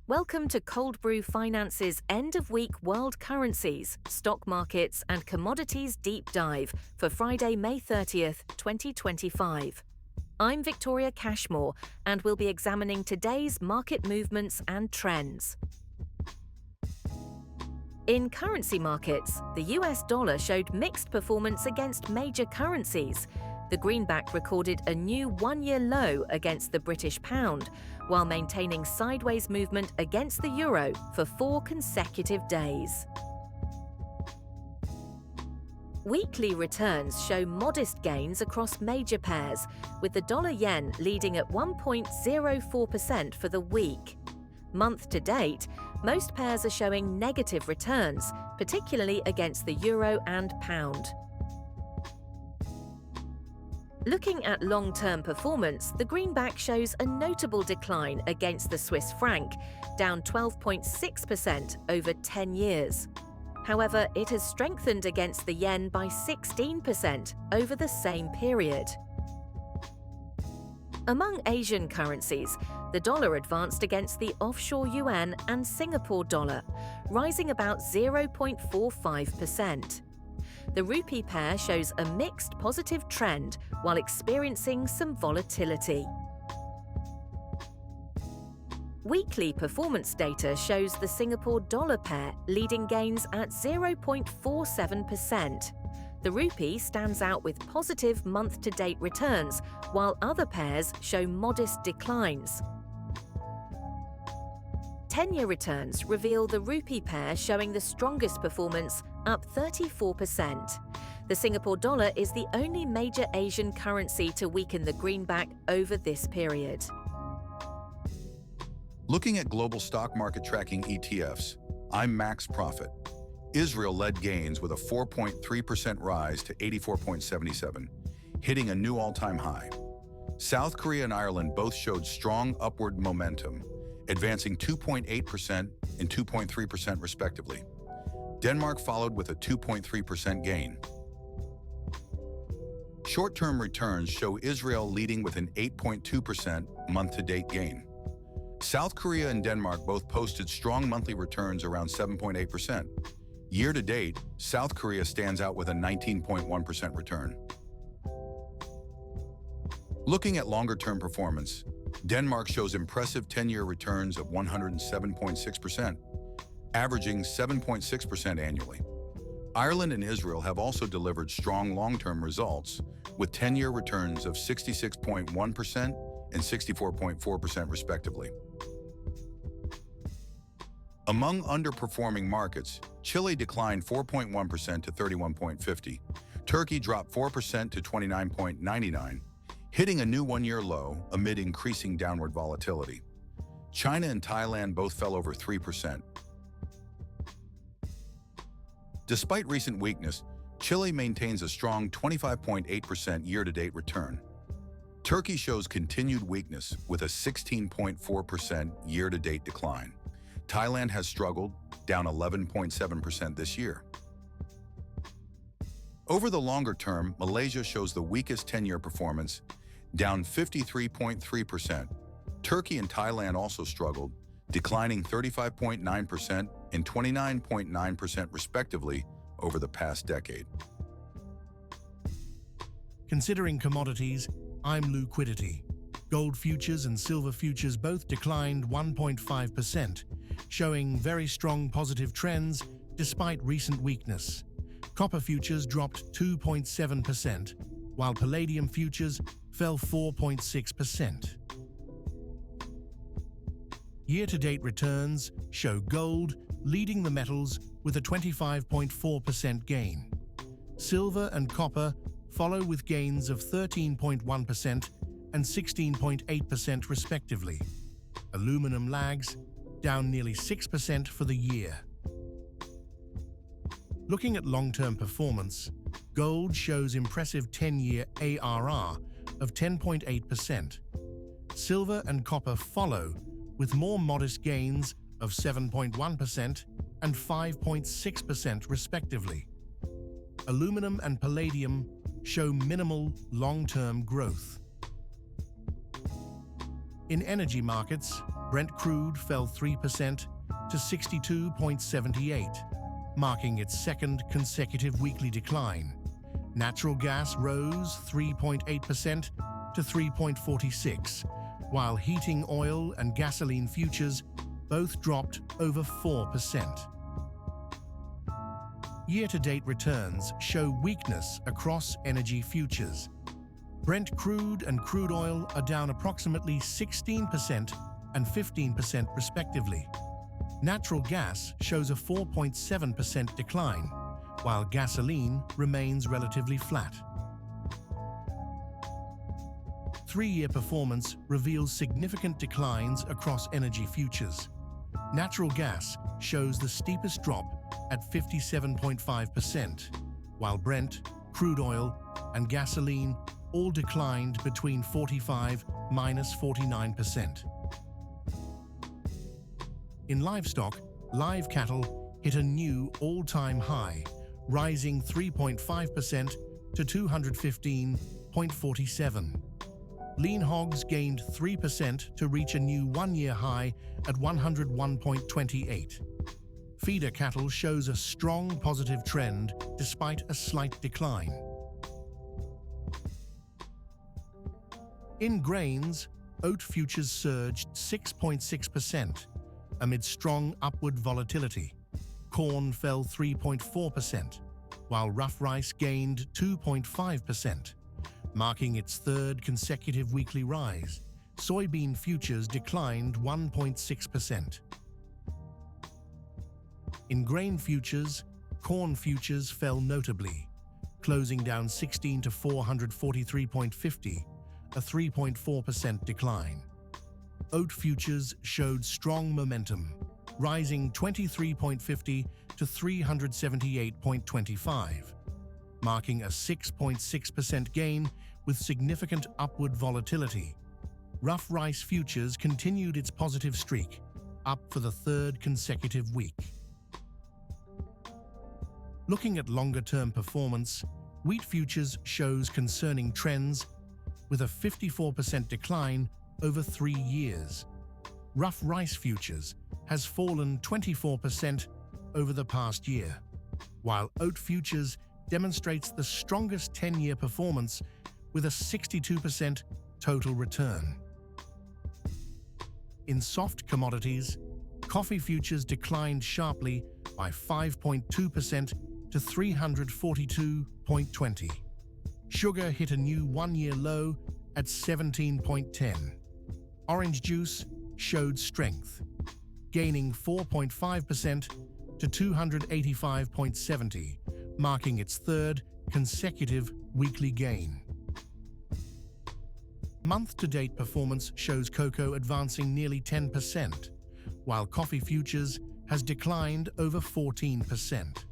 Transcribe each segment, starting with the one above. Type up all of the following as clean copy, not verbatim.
Welcome to Cold Brew Finance's end-of-week World Currencies, Stock Markets and Commodities Deep Dive for Friday, May 30th, 2025. I'm Victoria Cashmore, and we'll be examining today's market movements and trends. In currency markets, the US dollar showed mixed performance against major currencies. The greenback recorded a new one-year low against the British pound, while maintaining sideways movement against the euro for 4 consecutive days. Weekly returns show modest gains across major pairs, with the dollar-yen leading at 1.04% for the week. Month to date, most pairs are showing negative returns, particularly against the euro and pound. Looking at long-term performance, the greenback shows a notable decline against the Swiss franc, down 12.6% over 10 years. However, it has strengthened against the yen by 16% over the same period. Among Asian currencies, the dollar advanced against the offshore yuan and Singapore dollar, rising about 0.45%. The rupee pair shows a mixed positive trend while experiencing some volatility. Weekly performance data shows the Singapore dollar pair leading gains at 0.47%. The rupee stands out with positive month-to-date returns, while other pairs show modest declines. 10-year returns reveal the rupee pair showing the strongest performance, up 34%. The Singapore dollar is the only major Asian currency to weaken the greenback over this period. Looking at global stock market tracking ETFs, I'm Max Profit. Israel led gains with a 4.3% rise to 84.77, hitting a new all-time high. South Korea and Ireland both showed strong upward momentum, advancing 2.8% and 2.3% respectively. Denmark followed with a 2.3% gain. Short-term returns show Israel leading with an 8.2% month-to-date gain. South Korea and Denmark both posted strong monthly returns around 7.8%. Year-to-date, South Korea stands out with a 19.1% return. Looking at longer-term performance, Denmark shows impressive 10-year returns of 107.6%, averaging 7.6% annually. Ireland and Israel have also delivered strong long-term results, with 10-year returns of 66.1% and 64.4% respectively. Among underperforming markets, Chile declined 4.1% to 31.50. Turkey dropped 4% to 29.99, hitting a new one-year low amid increasing downward volatility. China and Thailand both fell over 3%. Despite recent weakness, Chile maintains a strong 25.8% year-to-date return. Turkey shows continued weakness with a 16.4% year-to-date decline. Thailand has struggled, down 11.7% this year. Over the longer term, Malaysia shows the weakest 10-year performance, down 53.3%. Turkey and Thailand also struggled, declining 35.9% and 29.9% respectively over the past decade. Considering commodities, I'm liquidity. Gold futures and silver futures both declined 1.5%, showing very strong positive trends despite recent weakness. Copper futures dropped 2.7%, while palladium futures fell 4.6%. Year-to-date returns show gold leading the metals with a 25.4% gain. Silver and copper follow with gains of 13.1% and 16.8% respectively. Aluminum lags, down nearly 6% for the year. Looking at long-term performance, gold shows impressive 10-year ARR of 10.8%. Silver and copper follow, with more modest gains of 7.1% and 5.6% respectively. Aluminum and palladium show minimal long-term growth. In energy markets, Brent Crude fell 3% to 62.78, marking its second consecutive weekly decline. Natural gas rose 3.8% to 3.46, while heating oil and gasoline futures both dropped over 4%. Year-to-date returns show weakness across energy futures. Brent crude and crude oil are down approximately 16% and 15% respectively. Natural gas shows a 4.7% decline, while gasoline remains relatively flat. Three-year performance reveals significant declines across energy futures. Natural gas shows the steepest drop at 57.5%, while Brent, crude oil, and gasoline all declined between 45–49%. In livestock, live cattle hit a new all-time high, rising 3.5% to 215.47. Lean hogs gained 3% to reach a new one-year high at 101.28. Feeder cattle shows a strong positive trend despite a slight decline. In grains, oat futures surged 6.6% amid strong upward volatility. Corn fell 3.4%, while rough rice gained 2.5%, marking its third consecutive weekly rise. Soybean futures declined 1.6%. In grain futures, corn futures fell notably, closing down 16 to 443.50, a 3.4% decline. Oat futures showed strong momentum, rising 23.50 to 378.25, marking a 6.6% gain with significant upward volatility. Rough rice futures continued its positive streak, up for the third consecutive week. Looking at longer-term performance, wheat futures shows concerning trends with a 54% decline over 3 years. Rough rice futures has fallen 24% over the past year, while oat futures demonstrates the strongest 10-year performance with a 62% total return. In soft commodities, coffee futures declined sharply by 5.2% to 342.20. Sugar hit a new one-year low at 17.10. Orange juice showed strength, gaining 4.5% to 285.70, marking its third consecutive weekly gain. Month-to-date performance shows cocoa advancing nearly 10%, while coffee futures has declined over 14%.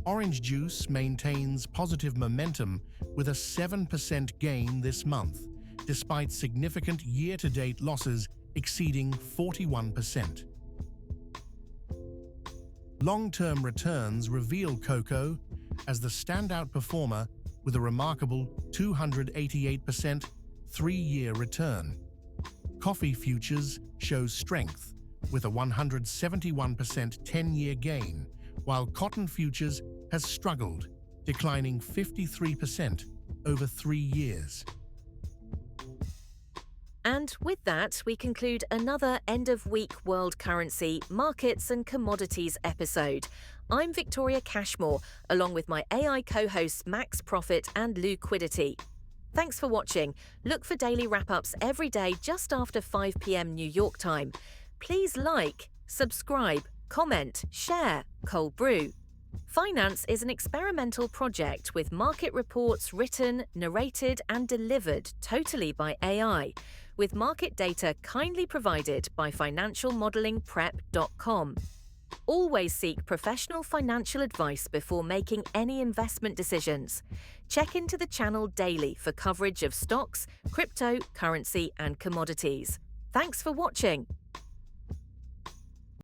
Orange juice maintains positive momentum with a 7% gain this month, despite significant year-to-date losses exceeding 41%. Long-term returns reveal cocoa as the standout performer with a remarkable 288% three-year return. Coffee futures shows strength with a 171% 10-year gain, while cotton futures has struggled, declining 53% over 3 years. And with that, we conclude another end-of-week World Currency, Markets and Commodities episode. I'm Victoria Cashmore, along with my AI co-hosts Max Profit and Liquidity. Thanks for watching. Look for daily wrap-ups every day just after 5 p.m. New York time. Please like, subscribe, comment, share Cold Brew. Finance is an experimental project with market reports written, narrated and delivered totally by AI, with market data kindly provided by financialmodelingprep.com. Always seek professional financial advice before making any investment decisions. Check into the channel daily for coverage of stocks, crypto, currency and commodities. Thanks for watching.